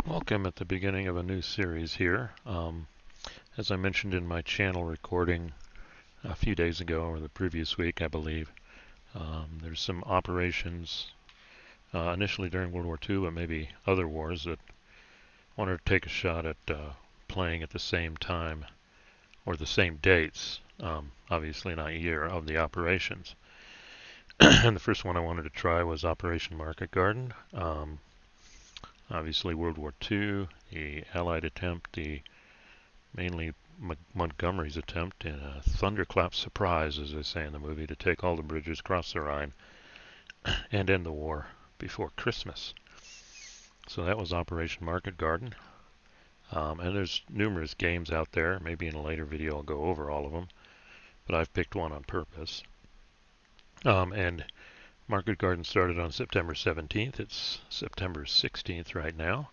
Welcome at the beginning of a new series here. As I mentioned in my channel recording a few days ago, or the previous week, I believe, there's some operations initially during World War II, but maybe other wars that I wanted to take a shot at playing at the same time or the same dates, obviously not year, of the operations. And the first one I wanted to try was Operation Market Garden. Obviously World War II, the Allied attempt, the mainly Montgomery's attempt in a thunderclap surprise, as they say in the movie, to take all the bridges across the Rhine and end the war before Christmas. So that was Operation Market Garden. And there's numerous games out there. Maybe in a later video I'll go over all of them, but I've picked one on purpose. And Market Garden started on September 17th. It's September 16th right now.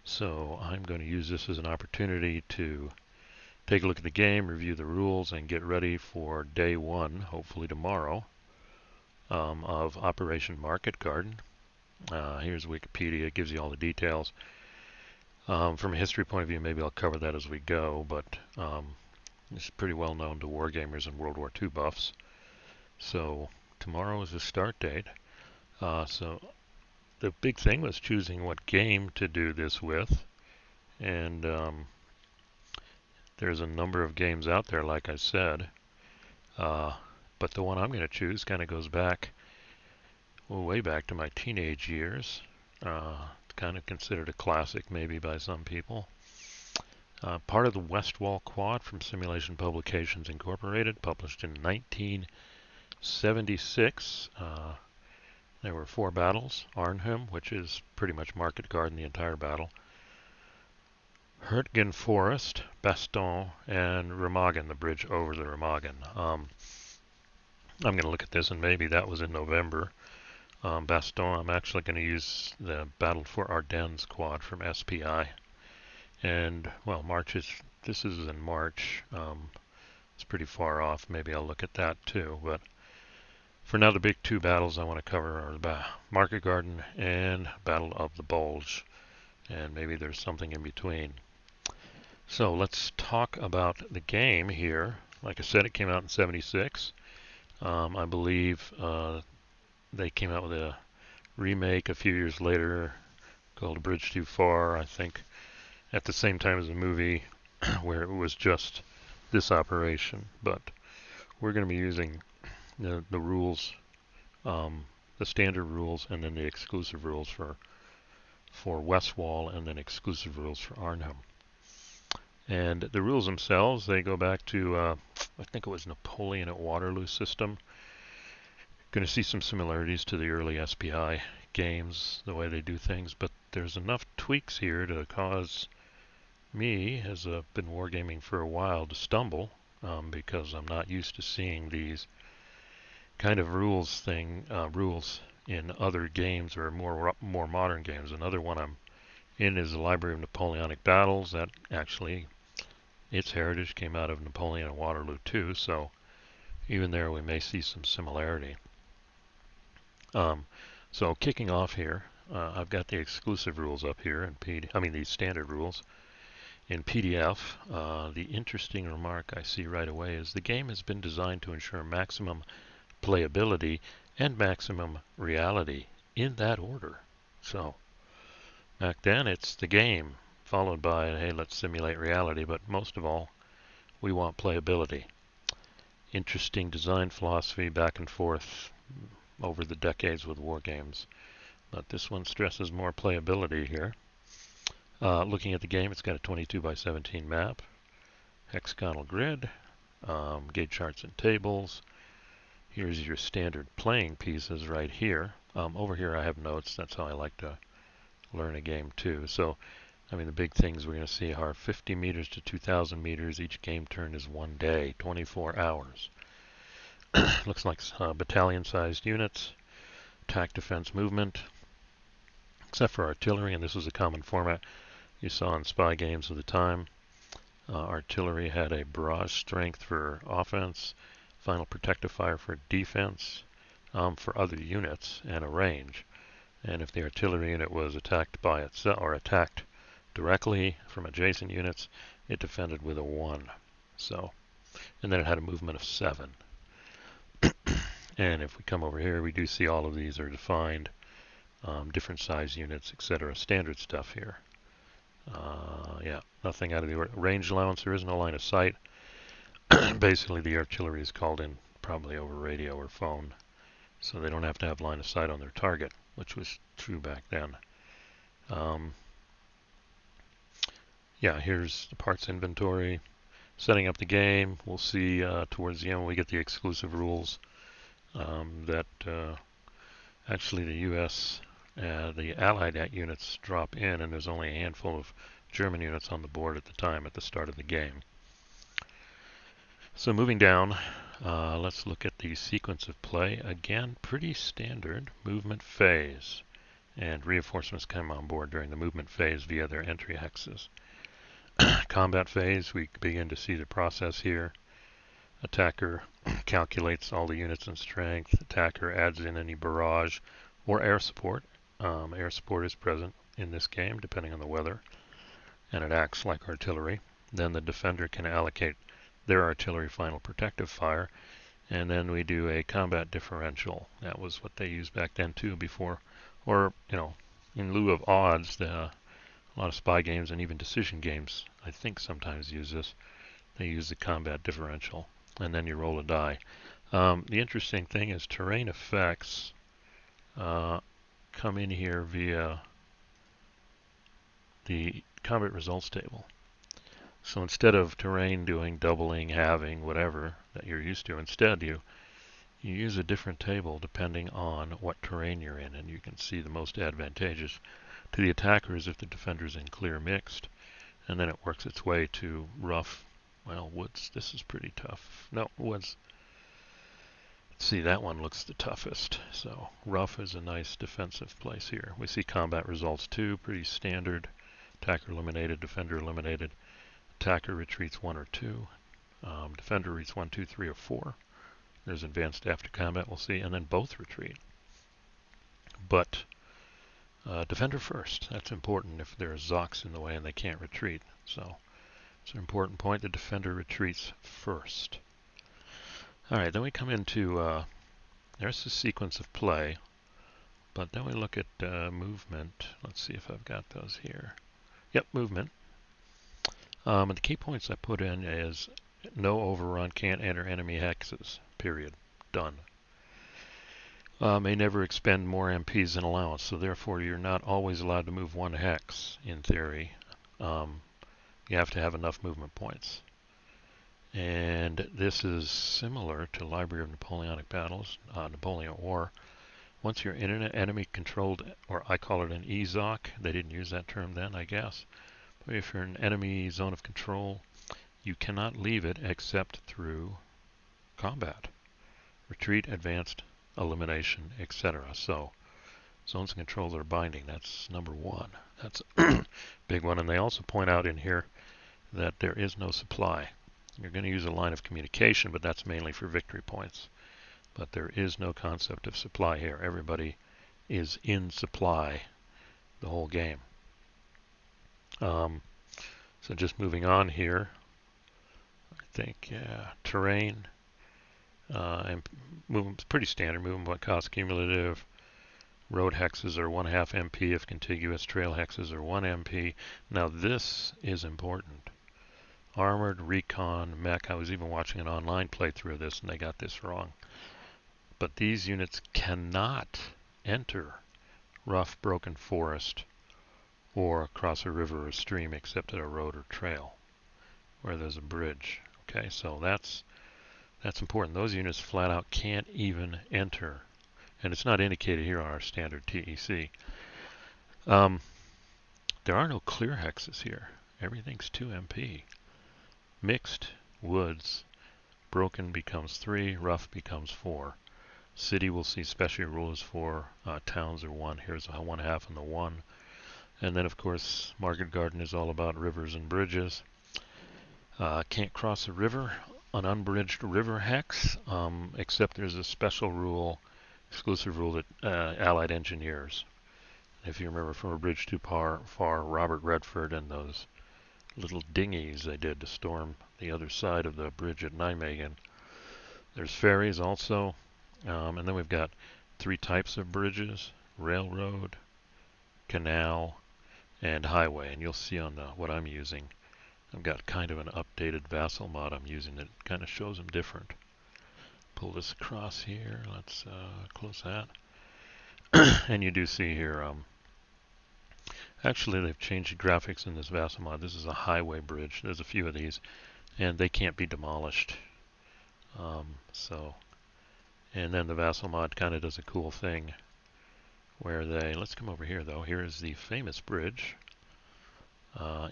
So I'm going to use this as an opportunity to take a look at the game, review the rules, and get ready for day one, hopefully tomorrow, of Operation Market Garden. Here's Wikipedia. It gives you all the details. From a history point of view, maybe I'll cover that as we go, but it's pretty well known to wargamers and World War II buffs. So tomorrow is the start date. So the big thing was choosing what game to do this with, and there's a number of games out there, like I said, but the one I'm going to choose kind of goes back, well, way back to my teenage years. Kind of considered a classic maybe by some people. Part of the Westwall Quad from Simulation Publications Incorporated, published in 1976. There were 4 battles: Arnhem, which is pretty much Market Garden, the entire battle; Hurtgen Forest, Bastogne, and Remagen, the bridge over the Remagen. I'm going to look at this, and maybe that was in November. Bastogne, I'm actually going to use the Battle for Ardennes quad from SPI. And, well, this is in March. It's pretty far off. Maybe I'll look at that too. But for now, the big 2 battles I want to cover are the Market Garden and Battle of the Bulge. And maybe there's something in between. So let's talk about the game here. Like I said, it came out in '76. I believe they came out with a remake a few years later called A Bridge Too Far, I think, at the same time as the movie, where it was just this operation. But we're going to be using the rules, the standard rules, and then the exclusive rules for Westwall, and then exclusive rules for Arnhem. And the rules themselves, they go back to, I think it was Napoleon at Waterloo system. Going to see some similarities to the early SPI games, the way they do things, but there's enough tweaks here to cause me, as I've been wargaming for a while, to stumble, because I'm not used to seeing these kind of rules in other games, or more modern games. Another one I'm in is the Library of Napoleonic Battles. That actually, its heritage came out of Napoleon at Waterloo too, so even there we may see some similarity. So kicking off here, I've got the exclusive rules up here in the standard rules in PDF. The interesting remark I see right away is the game has been designed to ensure maximum playability and maximum reality, in that order. So back then it's the game followed by, hey, let's simulate reality, but most of all we want playability. Interesting design philosophy back and forth over the decades with war games, but this one stresses more playability here. Looking at the game, it's got a 22 by 17 map, hexagonal grid, gauge charts and tables. Here's your standard playing pieces right here. Over here I have notes. That's how I like to learn a game too. So, I mean, the big things we're going to see are 50 meters to 2,000 meters. Each game turn is 1 day, 24 hours. Looks like battalion-sized units, attack, defense, movement, except for artillery, and this is a common format you saw in spy games of the time. Artillery had a barrage strength for offense, final protective fire for defense, for other units, and a range. And if the artillery unit was attacked by itself or attacked directly from adjacent units, it defended with a 1. So, and then it had a movement of 7. And if we come over here, we do see all of these are defined, different size units, etc. Standard stuff here. Yeah, nothing out of the range allowance. There is no line of sight. Basically, the artillery is called in probably over radio or phone, so they don't have to have line of sight on their target, which was true back then. Yeah, here's the parts inventory. Setting up the game, we'll see towards the end when we get the exclusive rules that actually the U.S. The Allied units drop in, and there's only a handful of German units on the board at the time at the start of the game. So moving down, let's look at the sequence of play. Again, pretty standard movement phase, and reinforcements come on board during the movement phase via their entry hexes. Combat phase, we begin to see the process here. Attacker calculates all the units and strength. Attacker adds in any barrage or air support. Air support is present in this game depending on the weather, and it acts like artillery. Then the defender can allocate their artillery final protective fire, and then we do a combat differential. That was what they used back then too, before, or in lieu of odds. A lot of spy games and even decision games, I think, sometimes use this. They use the combat differential, and then you roll a die. The interesting thing is terrain effects come in here via the combat results table. So instead of terrain doing doubling, halving, whatever that you're used to, instead you use a different table depending on what terrain you're in, and you can see the most advantageous to the attackers if the defender's in clear mixed, and then it works its way to rough. Well, woods, this is pretty tough. No, woods. Let's see, that one looks the toughest. So rough is a nice defensive place here. We see combat results too, pretty standard. Attacker eliminated, defender eliminated. Attacker retreats 1 or 2. Defender retreats 1, 2, 3, or 4. There's advanced after combat, we'll see, and then both retreat. But defender first. That's important if there are Zocs in the way and they can't retreat. So it's an important point. The defender retreats first. Alright, then we come into, there's the sequence of play. But then we look at movement. Let's see if I've got those here. Yep, movement. And the key points I put in is no overrun, can't enter enemy hexes, period. Done. May never expend more MPs than allowance, so therefore you're not always allowed to move 1 hex, in theory. You have to have enough movement points. And this is similar to Library of Napoleonic Battles, Napoleon War. Once you're in an enemy-controlled, or I call it an EZOC, they didn't use that term then, I guess. But if you're in an enemy zone of control, you cannot leave it except through combat. Retreat, advanced, elimination, etc. So, zones of control that are binding, that's number 1. That's a big one. And they also point out in here that there is no supply. You're going to use a line of communication, but that's mainly for victory points. But there is no concept of supply here. Everybody is in supply the whole game. So just moving on here, I think terrain and movement's pretty standard. Movement by cost cumulative. Road hexes are 1/2 MP if contiguous. Trail hexes are 1 MP. Now this is important. Armored, recon, mech. I was even watching an online playthrough of this and they got this wrong. But these units cannot enter rough, broken forest or across a river or stream except at a road or trail where there's a bridge. Okay, so that's important. Those units flat out can't even enter, and it's not indicated here on our standard TEC. There are no clear hexes here. Everything's 2 MP. Mixed, woods, broken becomes 3, rough becomes 4. City will see special rules for towns are 1. Here's a 1/2 and the 1. And then, of course, Market Garden is all about rivers and bridges. Can't cross a river, an unbridged river hex, except there's a special rule, exclusive rule that Allied engineers If you remember from A Bridge Too Far, Robert Redford and those little dinghies they did to storm the other side of the bridge at Nijmegen. There's ferries also, and then we've got 3 types of bridges: railroad, canal, and highway. And you'll see on what I'm using, I've got kind of an updated Vassal mod I'm using that kind of shows them different. Pull this across here. Let's close that. And you do see here, actually they've changed the graphics in this Vassal mod. This is a highway bridge. There's a few of these, and they can't be demolished. And then the Vassal mod kind of does a cool thing where let's come over here though. Here is the famous bridge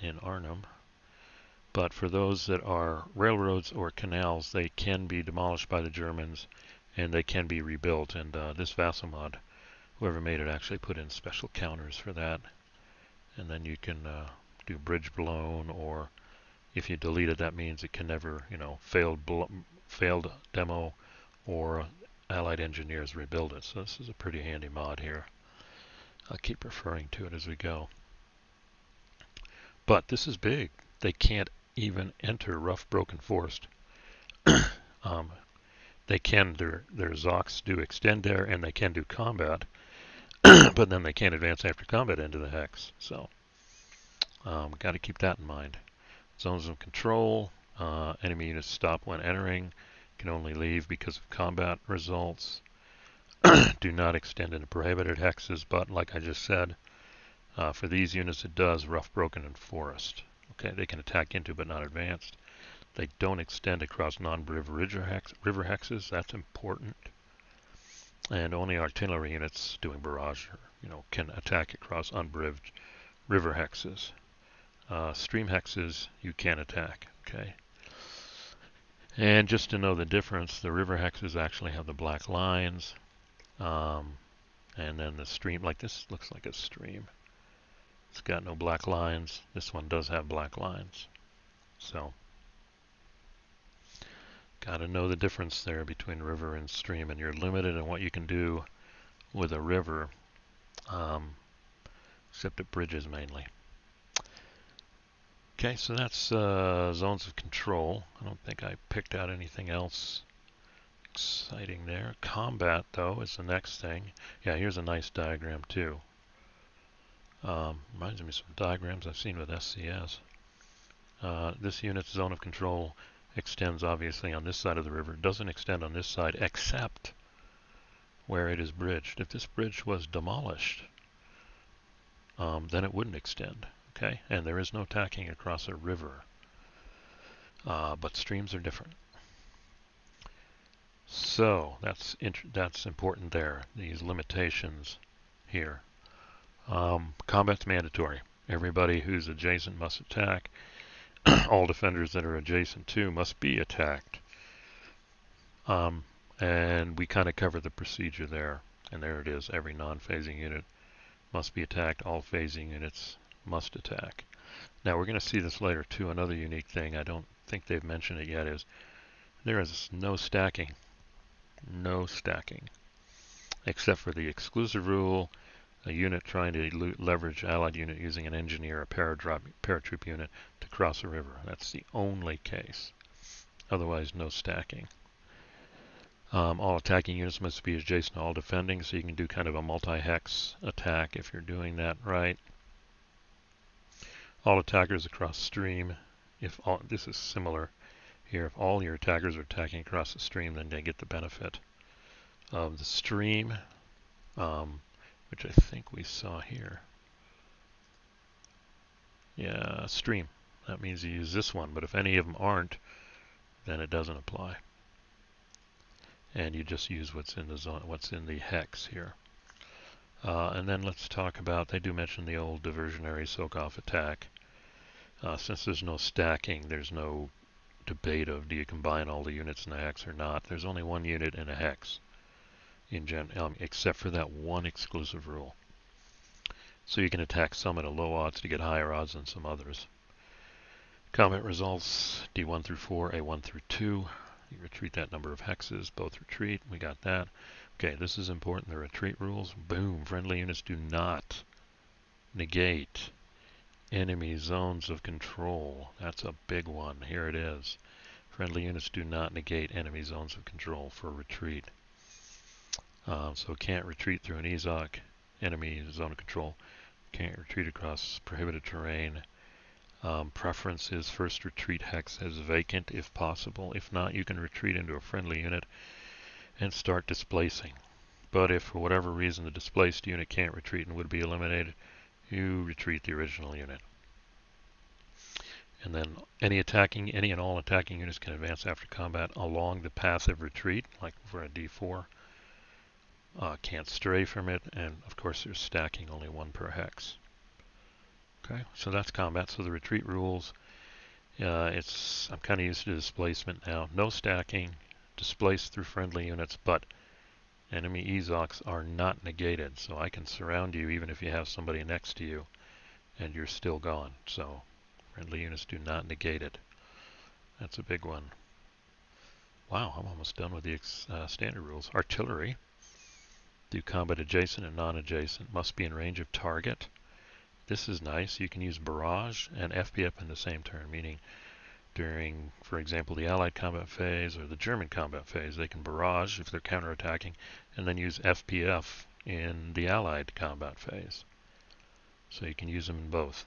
in Arnhem. But for those that are railroads or canals, they can be demolished by the Germans and they can be rebuilt. And this Vassal mod, whoever made it, actually put in special counters for that. And then you can do bridge blown, or if you delete it, that means it can never, failed demo, or Allied engineers rebuild it. So this is a pretty handy mod here. I'll keep referring to it as we go. But this is big. They can't even enter rough broken forest. They can, their Zocs do extend there, and they can do combat, but then they can't advance after combat into the hex. So got to keep that in mind. Zones of control, enemy units stop when entering, can only leave because of combat results. Do not extend into prohibited hexes, but like I just said, for these units it does: rough, broken, and forest. Okay, they can attack into but not advanced. They don't extend across non-briv river hexes. That's important. And only artillery units doing barrage, can attack across unbrived river hexes. Stream hexes you can attack. Okay. And just to know the difference, the river hexes actually have the black lines, and then the stream, like this, looks like a stream. It's got no black lines. This one does have black lines. So, got to know the difference there between river and stream, and you're limited in what you can do with a river, except at bridges mainly. Okay, so that's zones of control. I don't think I picked out anything else exciting there. Combat, though, is the next thing. Yeah, here's a nice diagram, too. Reminds me of some diagrams I've seen with SCS. This unit's zone of control extends obviously on this side of the river. It doesn't extend on this side except where it is bridged. If this bridge was demolished, then it wouldn't extend. Okay, and there is no tacking across a river, but streams are different. So that's important there. These limitations here. Combat's mandatory. Everybody who's adjacent must attack. All defenders that are adjacent to must be attacked. And we kind of cover the procedure there. And there it is. Every non-phasing unit must be attacked. All phasing units must attack. Now we're going to see this later too. Another unique thing, I don't think they've mentioned it yet, is there is no stacking. No stacking. Except for the exclusive rule, a unit trying to leverage Allied unit using an engineer or paratroop unit to cross a river. That's the only case. Otherwise, no stacking. All attacking units must be adjacent to all defending, so you can do kind of a multi-hex attack if you're doing that right. All attackers across stream, this is similar here, if all your attackers are attacking across the stream, then they get the benefit of the stream, which I think we saw here. Yeah, stream. That means you use this one, but if any of them aren't, then it doesn't apply. And you just use what's in the zone, what's in the hex here. And then let's talk about, they do mention the old diversionary soak-off attack. Since there's no stacking, there's no debate of do you combine all the units in a hex or not. There's only one unit in a hex, except for that one exclusive rule. So you can attack some at a low odds to get higher odds than some others. Combat results, D1 through 4, A1 through 2. You retreat that number of hexes, both retreat. We got that. Okay, this is important. The retreat rules. Boom. Friendly units do not negate enemy zones of control. That's a big one. Here it is. Friendly units do not negate enemy zones of control for retreat. So can't retreat through an EZOC, enemy zone of control. Can't retreat across prohibited terrain. Preference is first retreat hex as vacant if possible. If not, you can retreat into a friendly unit and start displacing. But if for whatever reason the displaced unit can't retreat and would be eliminated, you retreat the original unit. And then any and all attacking units can advance after combat along the path of retreat, like for a D4. Can't stray from it, and of course there's stacking, only one per hex. Okay, so that's combat. So the retreat rules, I'm kind of used to displacement now. No stacking, displace through friendly units, but enemy EZOCs are not negated. So I can surround you even if you have somebody next to you, and you're still gone. So friendly units do not negate it. That's a big one. Wow, I'm almost done with the standard rules. Artillery. Do combat adjacent and non-adjacent. Must be in range of target. This is nice. You can use barrage and FPF in the same turn, meaning during, for example, the Allied combat phase or the German combat phase, they can barrage if they're counterattacking, and then use FPF in the Allied combat phase. So you can use them in both.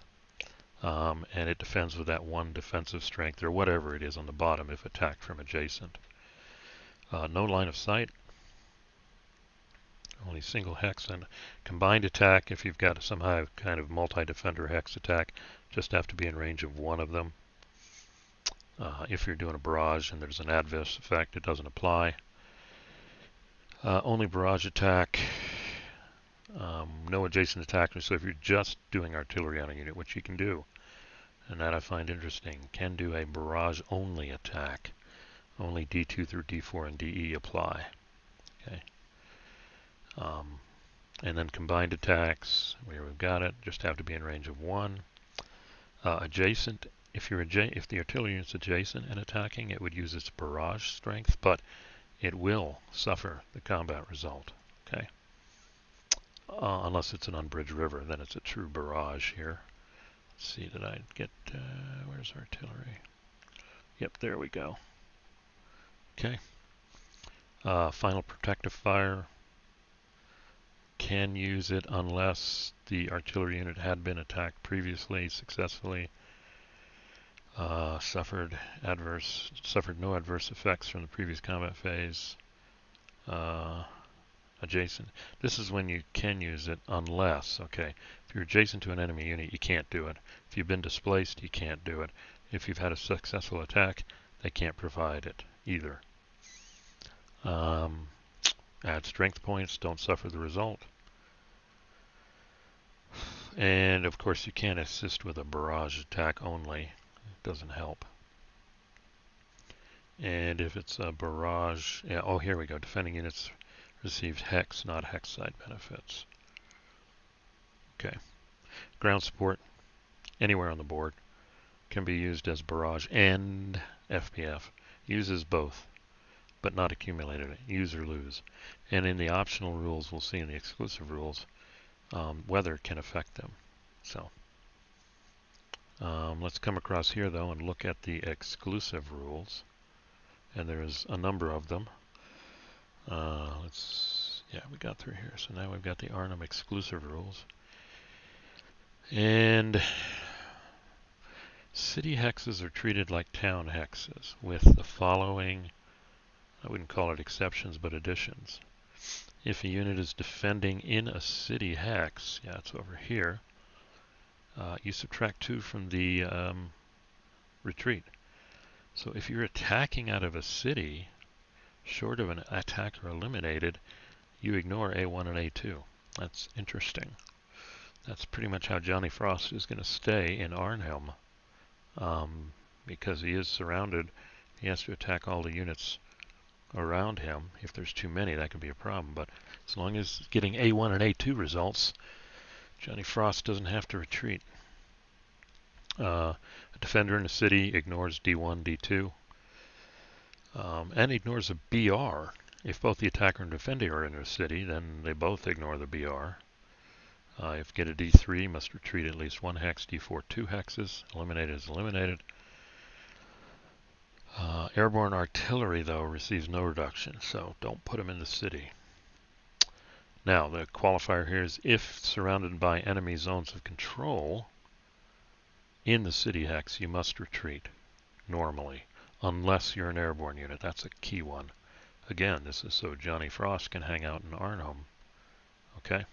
And it defends with that one defensive strength, or whatever it is on the bottom if attacked from adjacent. No line of sight. Only single hex, and combined attack, if you've got some kind of multi-defender hex attack, just have to be in range of one of them. If you're doing a barrage and there's an adverse effect, it doesn't apply. Only barrage attack, no adjacent attackers. So if you're just doing artillery on a unit, which you can do, and that I find interesting, can do a barrage only attack. Only D2 through D4 and DE apply. Okay. And then combined attacks, we've got it, just have to be in range of one. Adjacent, if the artillery unit's adjacent and attacking, it would use its barrage strength, but it will suffer the combat result. Okay. Unless it's an unbridged river, then it's a true barrage here. Let's see, did I get, where's artillery? Yep, there we go. Okay. Final protective fire. Can use it unless the artillery unit had been attacked previously successfully, suffered no adverse effects from the previous combat phase. Adjacent. This is when you can use it unless, okay, if you're adjacent to an enemy unit, you can't do it. If you've been displaced, you can't do it. If you've had a successful attack, they can't provide it either. Add strength points, don't suffer the result. And of course you can't assist with a barrage attack only. It doesn't help. And if it's a barrage, yeah, oh here we go, defending units received hex, not hex side benefits. Okay. Ground support, anywhere on the board, can be used as barrage and FPF. Uses both, but not accumulated. Use or lose. And in the optional rules, we'll see in the exclusive rules, weather can affect them. So let's come across here though and look at the exclusive rules. And there's a number of them. We got through here. So now we've got the Arnhem exclusive rules. And city hexes are treated like town hexes with the following, I wouldn't call it exceptions, but additions. If a unit is defending in a city hex, yeah, it's over here, you subtract 2 from the retreat. So if you're attacking out of a city, short of an attacker eliminated, you ignore A1 and A2. That's interesting. That's pretty much how Johnny Frost is going to stay in Arnhem, because he is surrounded. He has to attack all the units around him. If there's too many, that could be a problem. But as long as getting A1 and A2 results, Johnny Frost doesn't have to retreat. A defender in a city ignores D1, D2, and ignores a BR. If both the attacker and defender are in a city, then they both ignore the BR. If get a D3, must retreat at least 1 hex, D4 2 hexes. Eliminated is eliminated. Airborne artillery, though, receives no reduction, so don't put them in the city. Now, the qualifier here is if surrounded by enemy zones of control in the city hex, you must retreat normally, unless you're an airborne unit. That's a key one. Again, this is so Johnny Frost can hang out in Arnhem. Okay?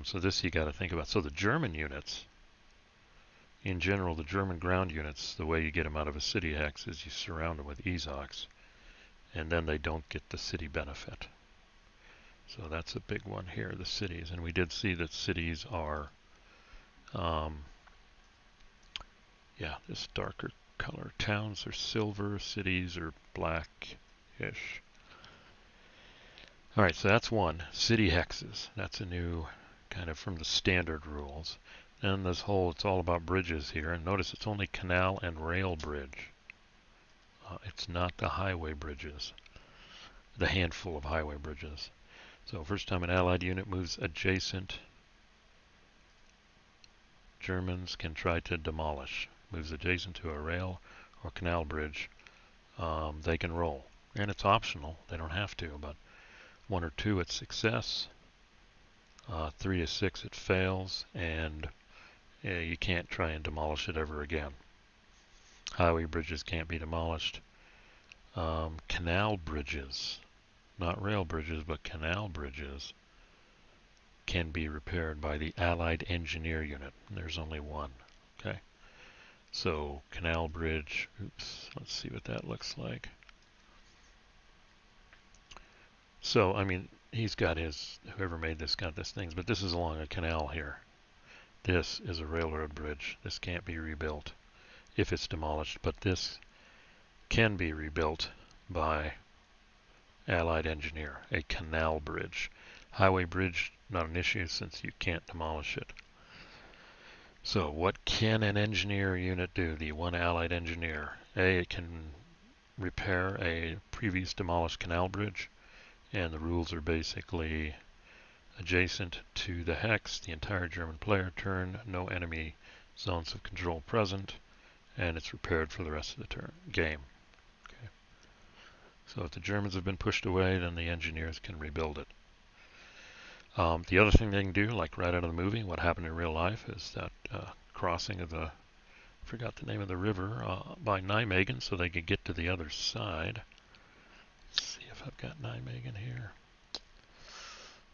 So this you got to think about. So the German units, in general, the German ground units, the way you get them out of a city hex is you surround them with EZOCs, and then they don't get the city benefit. So that's a big one here, the cities. And we did see that cities are, yeah, this darker color. Towns are silver, cities are black-ish. All right, so that's one. City hexes. That's a new kind of from the standard rules. And this whole, it's all about bridges here. And notice it's only canal and rail bridge. It's not the highway bridges, the handful of highway bridges. So first time an Allied unit moves adjacent, Germans can try to demolish. Moves adjacent to a rail or canal bridge, they can roll. And it's optional, they don't have to, but 1 or 2 it's success, 3 to 6 it fails, and you can't try and demolish it ever again. Highway bridges can't be demolished. Canal bridges, not rail bridges, but canal bridges can be repaired by the Allied engineer unit. There's only one. Okay. So canal bridge, oops, let's see what that looks like. So, I mean, he's got his, whoever made this got this things, but this is along a canal here. This is a railroad bridge. This can't be rebuilt if it's demolished, but this can be rebuilt by Allied engineer, a canal bridge. Highway bridge, not an issue since you can't demolish it. So what can an engineer unit do, the one Allied engineer? A, it can repair a previous demolished canal bridge, and the rules are basically adjacent to the hex, the entire German player turn, no enemy zones of control present, and it's repaired for the rest of the game. Okay. So if the Germans have been pushed away, then the engineers can rebuild it. The other thing they can do, like right out of the movie, what happened in real life, is that crossing of the, I forgot the name of the river, by Nijmegen, so they could get to the other side. Let's see if I've got Nijmegen here.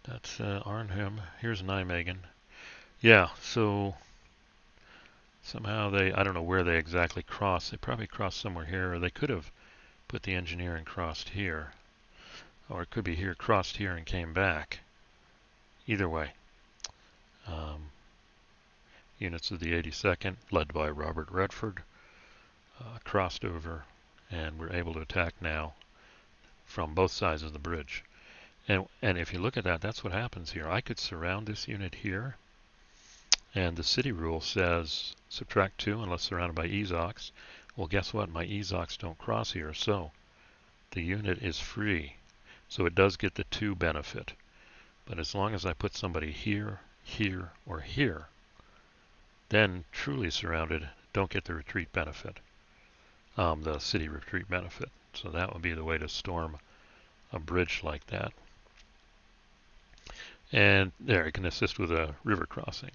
That's Arnhem. Here's Nijmegen. Yeah, so somehow they, I don't know where they exactly crossed. They probably crossed somewhere here, or they could have put the engineer and crossed here. Or it could be here, crossed here and came back. Either way. Units of the 82nd, led by Robert Redford, crossed over and were able to attack now from both sides of the bridge. And if you look at that, that's what happens here. I could surround this unit here, and the city rule says subtract 2 unless surrounded by EZOCs. Well, guess what? My EZOCs don't cross here, so the unit is free. So it does get the 2 benefit. But as long as I put somebody here, here, or here, then truly surrounded don't get the retreat benefit, the city retreat benefit. So that would be the way to storm a bridge like that. And there, it can assist with a river crossing.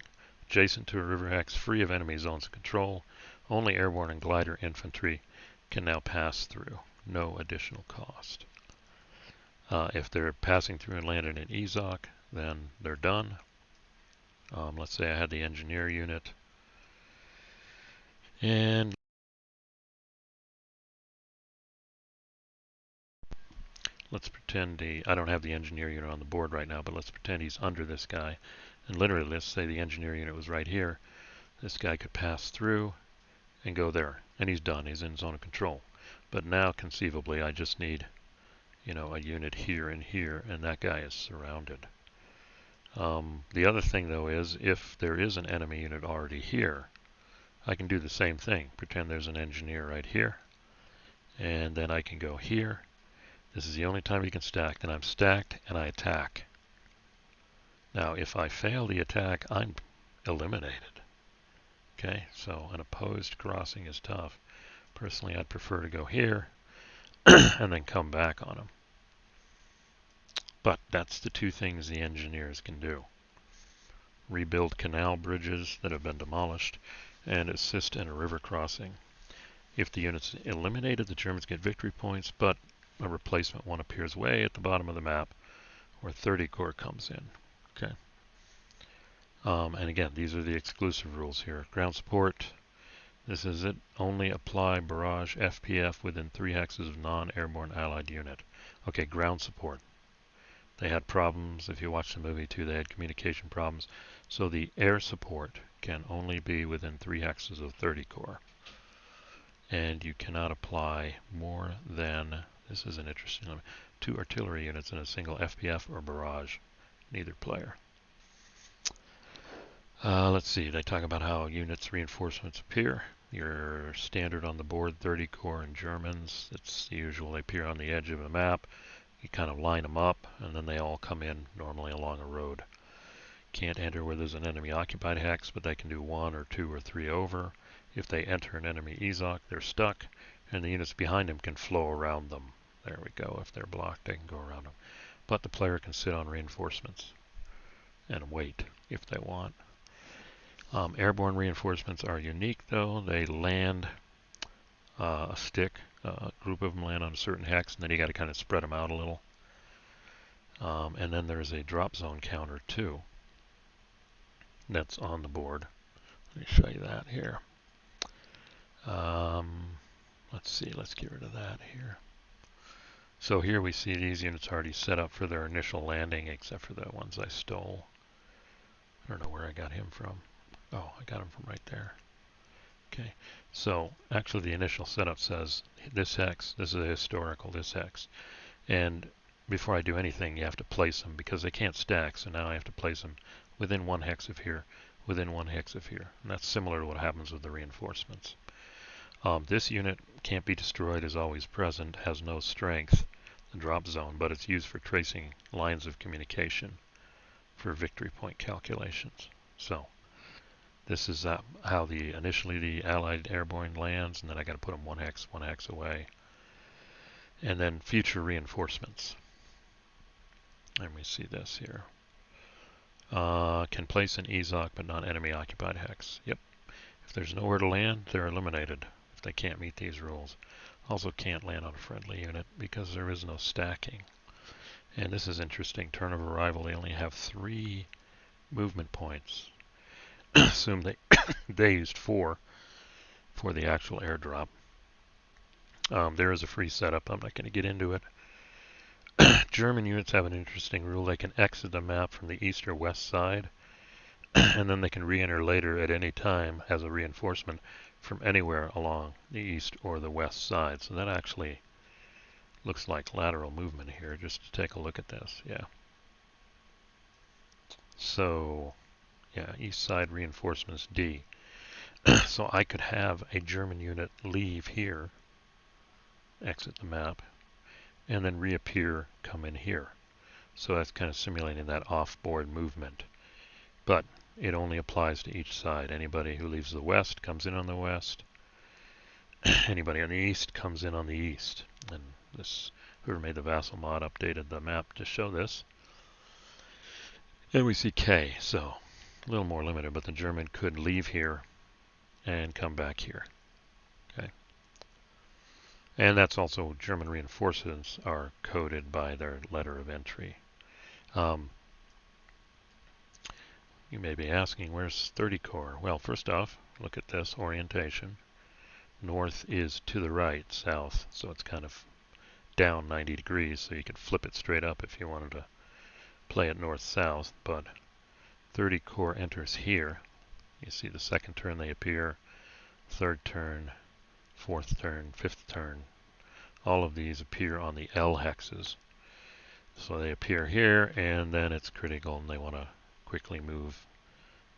Adjacent to a river hex, free of enemy zones of control, only airborne and glider infantry can now pass through. No additional cost. If they're passing through and landing in EZOC, then they're done. Let's say I had the engineer unit. And let's pretend I don't have the engineer unit on the board right now, but let's pretend he's under this guy. And literally, let's say the engineer unit was right here. This guy could pass through and go there. And he's done. He's in zone of control. But now, conceivably, I just need, a unit here and here, and that guy is surrounded. The other thing, though, is if there is an enemy unit already here, I can do the same thing. Pretend there's an engineer right here. And then I can go here. This is the only time you can stack. Then I'm stacked and I attack. Now, if I fail the attack, I'm eliminated. Okay, so an opposed crossing is tough. Personally, I'd prefer to go here and then come back on them. But that's the two things the engineers can do. Rebuild canal bridges that have been demolished and assist in a river crossing. If the unit's eliminated, the Germans get victory points, but a replacement one appears way at the bottom of the map where 30 Corps comes in. Okay. And again, these are the exclusive rules here. Ground support, this is it. Only apply barrage FPF within 3 hexes of non-airborne allied unit. Okay, ground support. They had problems. If you watch the movie too, they had communication problems. So the air support can only be within 3 hexes of 30 Corps. And you cannot apply more than, this is an interesting limit, 2 artillery units in a single FPF or barrage, neither player. Let's see, they talk about how units reinforcements appear. Your standard on the board, 30 Corps and Germans. It's the usual, they appear on the edge of a map. You kind of line them up, and then they all come in normally along a road. Can't enter where there's an enemy occupied hex, but they can do 1 or 2 or 3 over. If they enter an enemy EZOC, they're stuck, and the units behind them can flow around them. There we go. If they're blocked, they can go around them. But the player can sit on reinforcements and wait if they want. Airborne reinforcements are unique, though. They land a stick. A group of them land on a certain hex, and then you got to kind of spread them out a little. And then there's a drop zone counter, too. That's on the board. Let me show you that here. Let's see, let's get rid of that here. So here we see these units already set up for their initial landing, except for the ones I stole. I don't know where I got him from. Oh, I got him from right there. Okay, so actually the initial setup says this hex, this is a historical, this hex. And before I do anything, you have to place them because they can't stack, so now I have to place them within 1 hex of here, within 1 hex of here. And that's similar to what happens with the reinforcements. This unit can't be destroyed, is always present, has no strength, the drop zone, but it's used for tracing lines of communication for victory point calculations. So this is how initially the Allied airborne lands, and then I got to put them 1 hex away. And then future reinforcements. Let me see this here. Can place an EZOC but not enemy occupied hex. Yep. If there's nowhere to land, they're eliminated if they can't meet these rules. Also can't land on a friendly unit because there is no stacking. And this is interesting. Turn of arrival, they only have 3 movement points. Assume they used 4 for the actual airdrop. There is a free setup. I'm not going to get into it. German units have an interesting rule. They can exit the map from the east or west side, and then they can re-enter later at any time as a reinforcement from anywhere along the east or the west side. So that actually looks like lateral movement here, just to take a look at this. Yeah. So, yeah, east side reinforcements D. So I could have a German unit leave here, exit the map, and then reappear, come in here. So that's kind of simulating that off-board movement. But it only applies to each side. Anybody who leaves the west comes in on the west. Anybody on the east comes in on the east. And this, whoever made the Vassal mod updated the map to show this. And we see K, so a little more limited, but the German could leave here and come back here. Okay. And that's also German reinforcements are coded by their letter of entry. You may be asking, where's 30 Corps? Well, first off, look at this orientation. North is to the right, south, so it's kind of down 90 degrees, so you could flip it straight up if you wanted to play it north-south, but 30 Corps enters here. You see the second turn they appear, third turn, fourth turn, fifth turn. All of these appear on the L hexes. So they appear here, and then it's critical, and they want to quickly move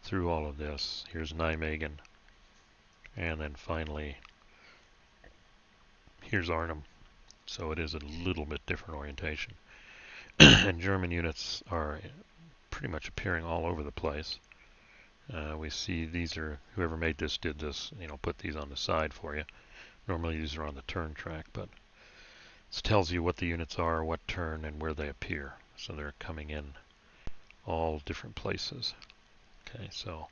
through all of this. Here's Nijmegen, and then finally here's Arnhem. So it is a little bit different orientation. And German units are pretty much appearing all over the place. We see these are, whoever made this did this, put these on the side for you. Normally these are on the turn track, but this tells you what the units are, what turn, and where they appear. So they're coming in all different places. Okay, so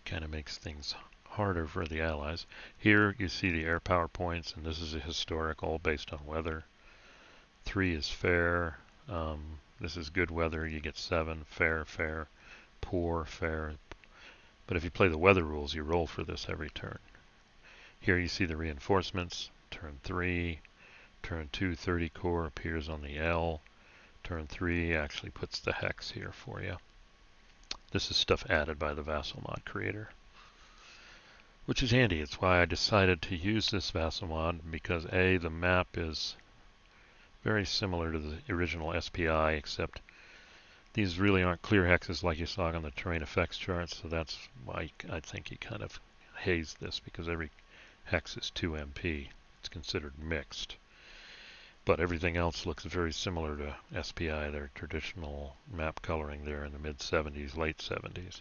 kind of makes things harder for the Allies. Here you see the air power points, and this is a historical based on weather. 3 is fair. This is good weather. You get 7. Fair, fair, poor, fair. But if you play the weather rules, you roll for this every turn. Here you see the reinforcements. Turn 3. Turn 2, 30 core appears on the L. Turn 3 actually puts the hex here for you. This is stuff added by the Vassal mod creator, which is handy. It's why I decided to use this Vassal mod, because A, the map is very similar to the original SPI, except these really aren't clear hexes like you saw on the terrain effects chart, so that's why I think he kind of hazed this, because every hex is 2 MP. It's considered mixed. But everything else looks very similar to SPI, their traditional map coloring there in the mid-70s, late 70s.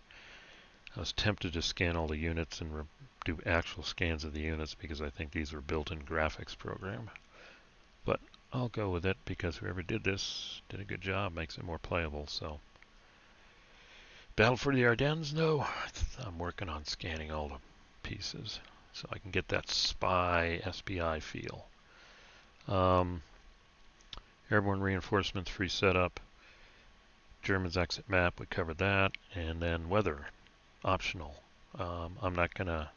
I was tempted to scan all the units and do actual scans of the units, because I think these were built-in graphics program. But I'll go with it, because whoever did this did a good job, makes it more playable. So, Battle for the Ardennes, no. I'm working on scanning all the pieces so I can get that SPI feel. Airborne reinforcements, free setup. Germans exit map, we covered that. And then weather, optional. I'm not going to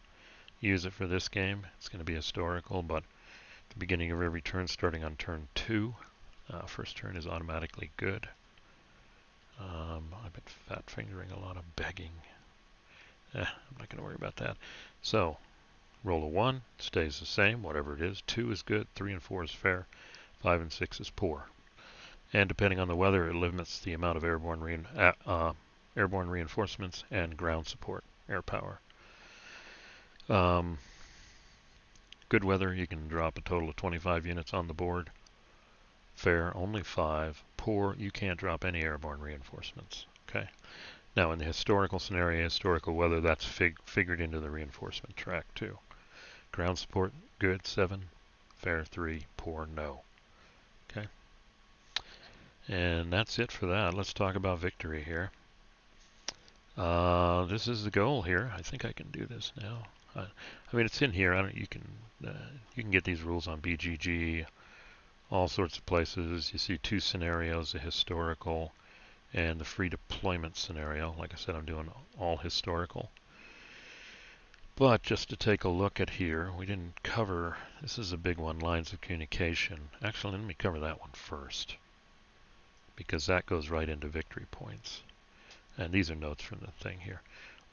use it for this game. It's going to be historical, but at the beginning of every turn, starting on turn 2, first turn is automatically good. I've been fat fingering a lot of begging. I'm not going to worry about that. So, roll a 1, stays the same, whatever it is. 2 is good, 3 and 4 is fair, 5 and 6 is poor. And depending on the weather, it limits the amount of airborne reinforcements and ground support, air power. Good weather, you can drop a total of 25 units on the board. Fair, only 5. Poor, you can't drop any airborne reinforcements. Okay. Now, in the historical scenario, historical weather, that's figured into the reinforcement track too. Ground support, good, 7. Fair, 3. Poor, no. Okay. And that's it for that. Let's talk about victory here. This is the goal here. I think I can do this now. I mean, it's in here. You can get these rules on BGG, all sorts of places. You see 2 scenarios: the historical and the free deployment scenario. Like I said, I'm doing all historical. But just to take a look at here, we didn't cover, this is a big one, lines of communication. Actually, let me cover that one first, because that goes right into victory points. And these are notes from the thing here.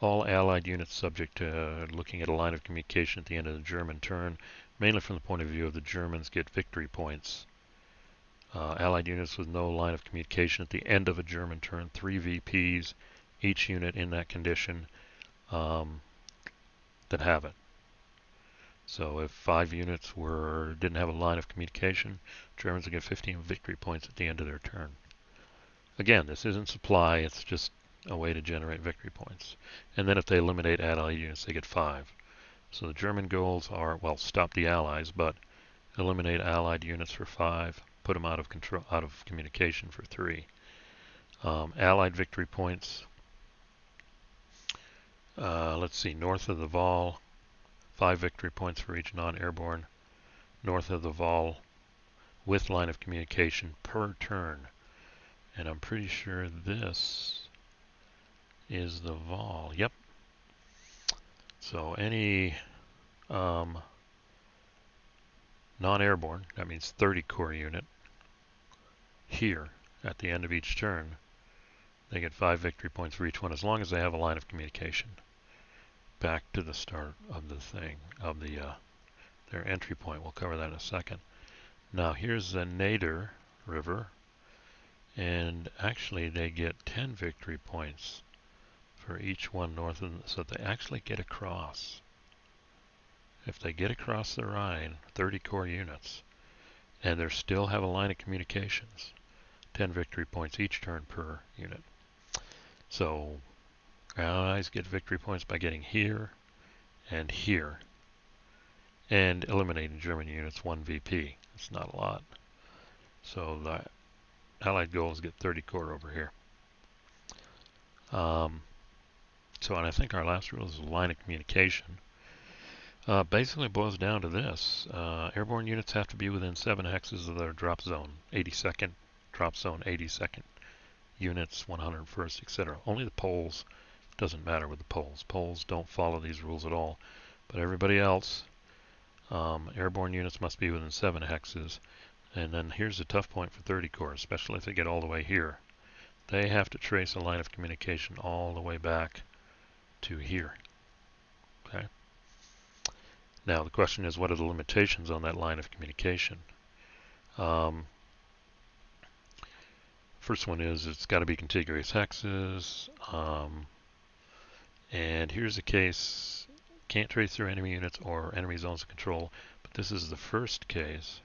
All Allied units subject to looking at a line of communication at the end of the German turn, mainly from the point of view of the Germans, get victory points. Allied units with no line of communication at the end of a German turn, 3 VPs, each unit in that condition, that have it. So if 5 units didn't have a line of communication, Germans will get 15 victory points at the end of their turn. Again, this isn't supply, it's just a way to generate victory points. And then if they eliminate Allied units, they get 5. So the German goals are, well, stop the Allies, but eliminate Allied units for 5, put them out of communication for 3. Allied victory points, let's see, north of the Waal, 5 victory points for each non-airborne. North of the Waal, with line of communication per turn. And I'm pretty sure this is the Waal. Yep. So any non-airborne, that means 30 core unit, here at the end of each turn, they get 5 victory points for each one, as long as they have a line of communication. Back to the start of the thing, of their entry point. We'll cover that in a second. Now here's the Nader River, and actually they get 10 victory points for each one north of them, so they actually get across. If they get across the Rhine, 30 core units, and they still have a line of communications, 10 victory points each turn per unit. So Allies get victory points by getting here and here, and eliminating German units 1 VP. It's not a lot. So the Allied goals get 30 corps over here. And I think our last rule is line of communication. Basically boils down to this. Airborne units have to be within 7 hexes of their drop zone, 82nd, drop zone 82nd, units 101st, etc. Only the Poles, doesn't matter with the Poles. Poles don't follow these rules at all. But everybody else, airborne units must be within 7 hexes. And then here's the tough point for 30 corps, especially if they get all the way here. They have to trace a line of communication all the way back to here. Okay. Now the question is, what are the limitations on that line of communication? First one is it's got to be contiguous hexes. And here's the case: can't trace through enemy units or enemy zones of control. But this is the first case.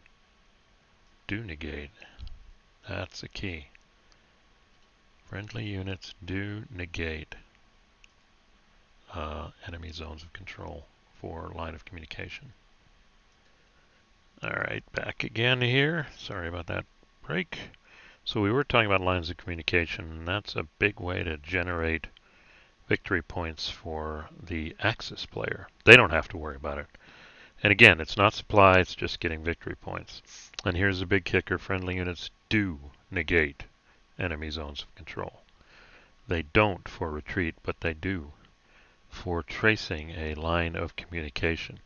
Do negate. That's the key. Friendly units do negate enemy zones of control for line of communication. Alright, back again here. Sorry about that break. So we were talking about lines of communication, and that's a big way to generate victory points for the Axis player. They don't have to worry about it. And again, it's not supply, it's just getting victory points. And here's the big kicker: friendly units do negate enemy zones of control. They don't for retreat, but they do for tracing a line of communication.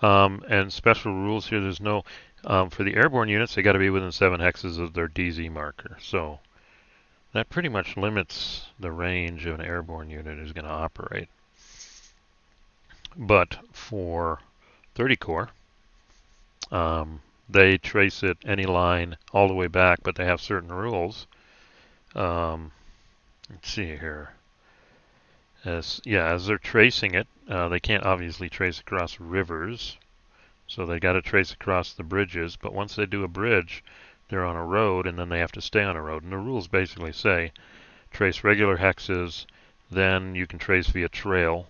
And special rules here, there's no, for the airborne units, they got to be within 7 hexes of their DZ marker. So that pretty much limits the range of an airborne unit is going to operate. But for 30 corps, they trace it any line all the way back, but they have certain rules. Let's see here. As they're tracing it, they can't obviously trace across rivers, so they got to trace across the bridges. But once they do a bridge, they're on a road, and then they have to stay on a road. And the rules basically say trace regular hexes, then you can trace via trail,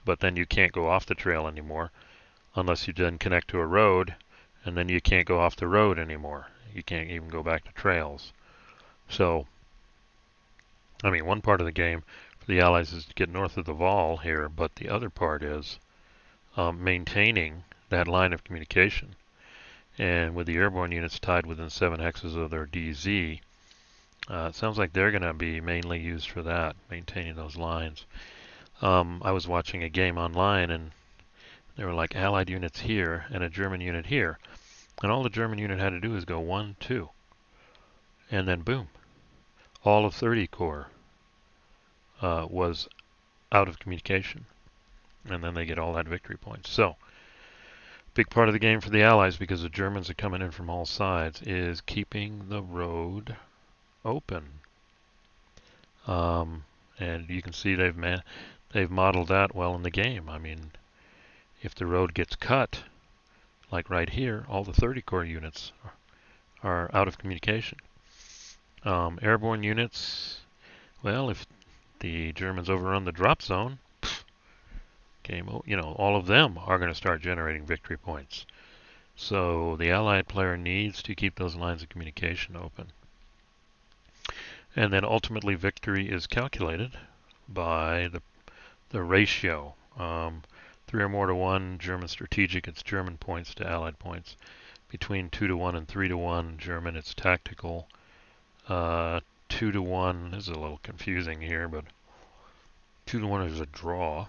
but then you can't go off the trail anymore unless you then connect to a road, and then you can't go off the road anymore. You can't even go back to trails. So, I mean, one part of the game for the Allies is to get north of the Wall here, but the other part is maintaining that line of communication. And with the airborne units tied within 7 hexes of their DZ, it sounds like they're going to be mainly used for that, maintaining those lines. I was watching a game online, and there were like Allied units here and a German unit here. And all the German unit had to do is go 1, 2. And then boom. All of 30 corps was out of communication. And then they get all that victory points. So, big part of the game for the Allies, because the Germans are coming in from all sides, is keeping the road open. And you can see they've modeled that well in the game. I mean, if the road gets cut, like right here, all the 30 corps units are out of communication. Airborne units, well, if the Germans overrun the drop zone, all of them are going to start generating victory points. So the Allied player needs to keep those lines of communication open. And then ultimately victory is calculated by the ratio. 3 or more to 1, German strategic, it's German points to Allied points. Between 2 to 1 and 3 to 1, German, it's tactical. 2 to 1 is a little confusing here, but 2 to 1 is a draw.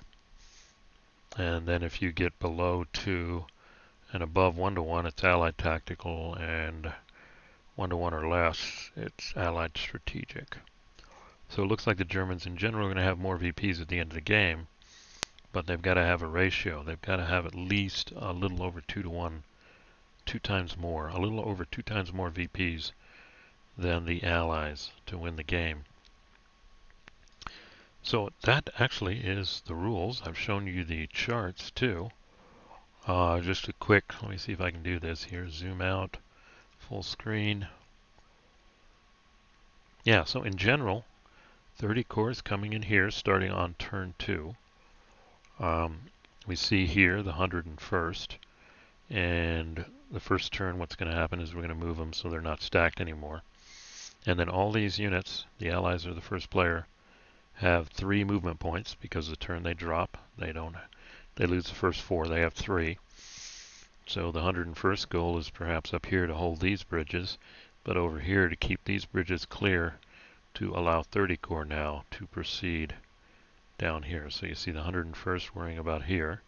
And then if you get below 2 and above 1 to 1, it's Allied tactical, and 1 to 1 or less, it's Allied strategic. So it looks like the Germans in general are going to have more VPs at the end of the game, but they've got to have a ratio. They've got to have at least a little over 2 to 1, 2 times more, a little over 2 times more VPs than the Allies to win the game. So that actually is the rules. I've shown you the charts too. Just a quick, let me see if I can do this here. Zoom out, full screen. Yeah, so in general, 30 cores coming in here starting on turn 2. We see here the 101st, and the first turn what's going to happen is we're going to move them so they're not stacked anymore. And then all these units, the allies are the first player, have 3 movement points because the turn they drop, they lose the first 4, they have 3. So the 101st goal is perhaps up here to hold these bridges, but over here to keep these bridges clear to allow 30 core now to proceed down here. So you see the 101st worrying about here.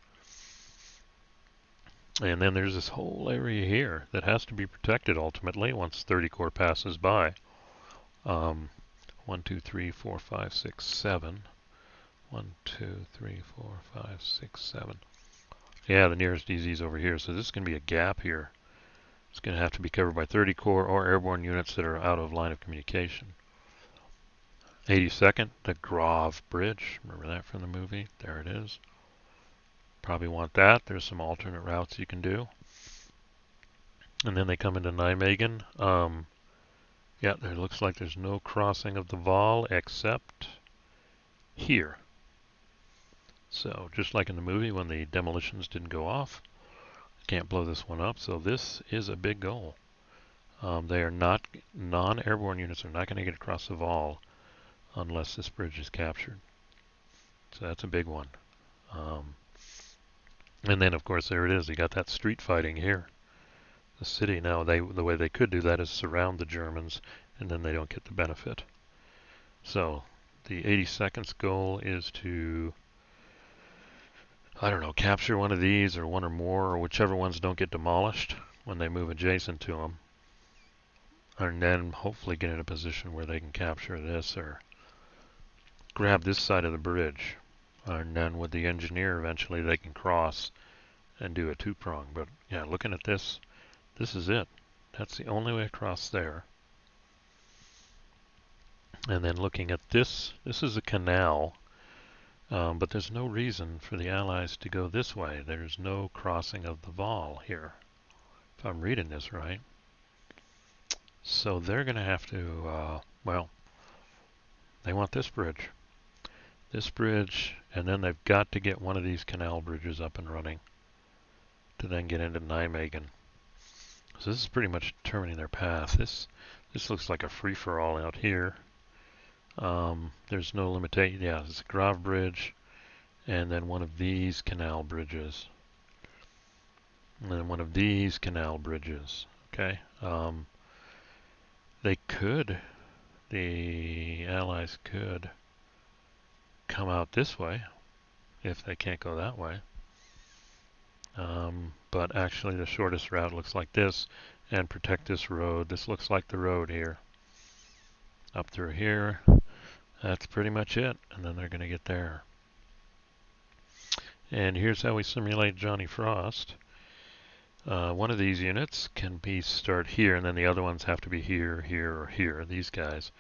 And then there's this whole area here that has to be protected ultimately once 30 core passes by. 1, 2, 3, 4, 5, 6, 7. 1, 2, 3, 4, 5, 6, 7. Yeah, the nearest DZ is over here, so this is going to be a gap here. It's going to have to be covered by 30 core or airborne units that are out of line of communication. 82nd, the Grave Bridge. Remember that from the movie? There it is. Probably want that. There's some alternate routes you can do. And then they come into Nijmegen. Yeah, there looks like there's no crossing of the Waal except here. So just like in the movie when the demolitions didn't go off, can't blow this one up. So this is a big goal. They are not, non-airborne units are not going to get across the Waal unless this bridge is captured. So that's a big one. And then of course there it is. You got that street fighting here. The city now, the way they could do that is surround the Germans and then they don't get the benefit. So the 82nd's goal is to, I don't know, capture one of these or one or more, or whichever ones don't get demolished when they move adjacent to them. And then hopefully get in a position where they can capture this or grab this side of the bridge. And then with the engineer eventually they can cross and do a 2-prong. But yeah, looking at this, this is it. That's the only way across there. And then looking at this, this is a canal. But there's no reason for the Allies to go this way. There's no crossing of the Waal here, if I'm reading this right. So they're going to have to, well, they want this bridge. This bridge, and then they've got to get one of these canal bridges up and running to then get into Nijmegen. So this is pretty much determining their path. This looks like a free-for-all out here. There's no limitation. Yeah, it's a Grave Bridge, and then one of these canal bridges, and then one of these canal bridges. Okay. They could, the Allies could come out this way if they can't go that way. But actually the shortest route looks like this, and protect this road. This looks like the road here. Up through here. That's pretty much it, and then they're going to get there. And here's how we simulate Johnny Frost. One of these units can start here, and then the other ones have to be here, here, or here, these guys.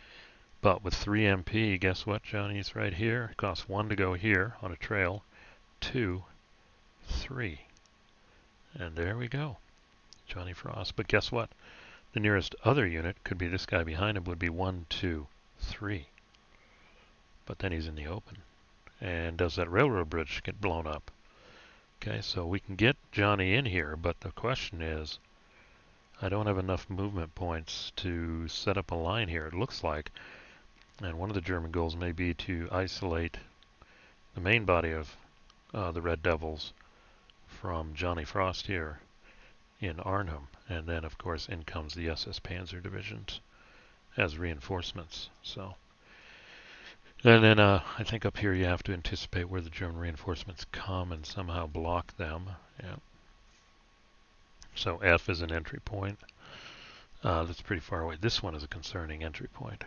But with 3 MP, guess what? Johnny's right here. It costs 1 to go here on a trail, 2, 3. And there we go. Johnny Frost. But guess what? The nearest other unit could be this guy behind him, would be 1, 2, 3. But then he's in the open. And does that railroad bridge get blown up? Okay, so we can get Johnny in here, but the question is, I don't have enough movement points to set up a line here, it looks like. And one of the German goals may be to isolate the main body of the Red Devils from Johnny Frost here in Arnhem. And then, of course, in comes the SS Panzer divisions as reinforcements. So, and then I think up here you have to anticipate where the German reinforcements come and somehow block them. Yeah. So F is an entry point. That's pretty far away. This one is a concerning entry point.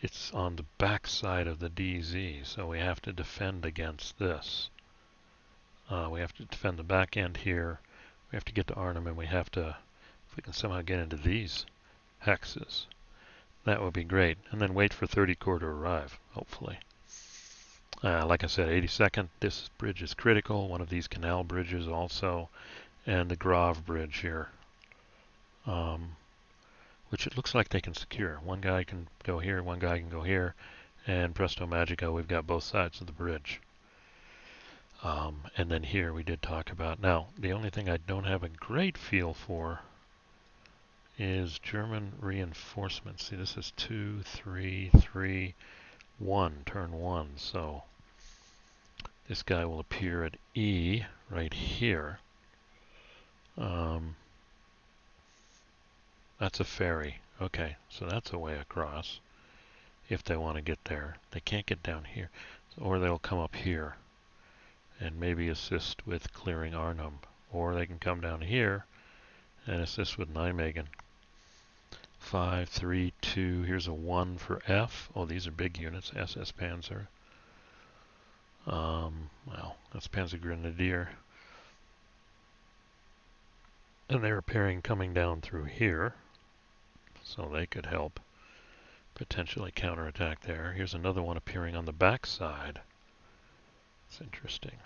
It's on the back side of the DZ, so we have to defend against this. We have to defend the back end here. We have to get to Arnhem, and we have to, if we can somehow get into these hexes, that would be great. And then wait for 30 Corps to arrive, hopefully. Like I said, 82nd, this bridge is critical. One of these canal bridges also, and the Grave Bridge here, which it looks like they can secure. One guy can go here, one guy can go here, And presto magico, we've got both sides of the bridge. And then here we did talk about, now the only thing I don't have a great feel for is German reinforcements. See, this is 2, 3, 3, 1, turn 1. So this guy will appear at E right here. That's a ferry. Okay, so that's a way across if they want to get there. They can't get down here, or they'll come up here and maybe assist with clearing Arnhem. Or they can come down here and assist with Nijmegen. 5, 3, 2. Here's a 1 for F. Oh, these are big units. SS Panzer. Well, that's Panzer Grenadier. And they're appearing coming down through here. So they could help potentially counterattack there. Here's another one appearing on the back side. It's interesting.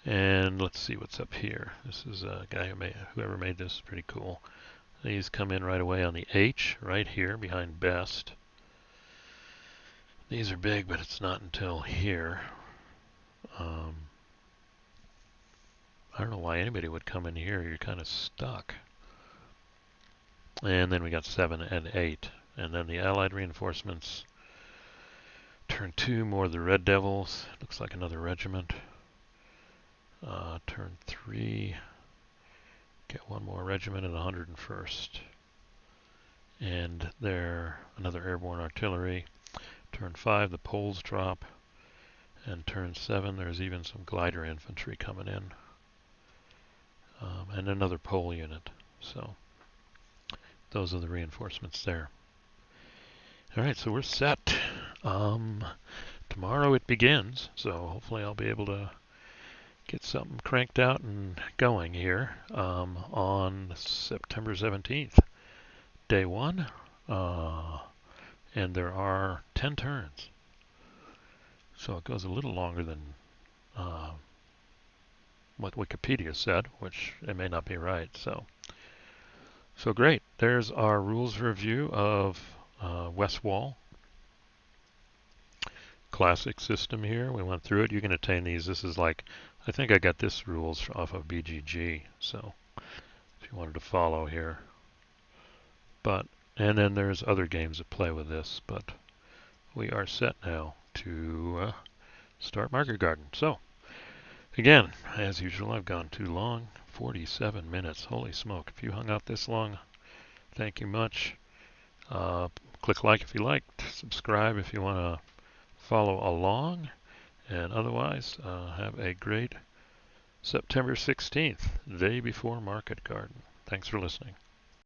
And let's see what's up here. This is a guy whoever made this is pretty cool. These come in right away on the H, right here behind Best. These are big, but it's not until here. I don't know why anybody would come in here. You're kind of stuck. And then we got 7 and 8. And then the Allied reinforcements. Turn 2, more of the Red Devils. Looks like another regiment. Turn 3, get one more regiment in the 101st. And there, another airborne artillery. Turn 5, the Poles drop. And turn 7, there's even some glider infantry coming in. And another Pole unit. So those are the reinforcements there. Alright, so we're set. Tomorrow it begins, so hopefully I'll be able to get something cranked out and going here on September 17th. Day 1, and there are 10 turns. So it goes a little longer than what Wikipedia said, which it may not be right. So great. There's our rules review of Westwall. Classic system here. We went through it. You can attain these. This is like, I think I got this rules off of BGG. So if you wanted to follow here. And then there's other games that play with this, but we are set now to start Market Garden. So again, as usual, I've gone too long. 47 minutes. Holy smoke. If you hung out this long, thank you much. Click like if you liked. Subscribe if you want to follow along. And otherwise, have a great September 16th, day before Market Garden. Thanks for listening.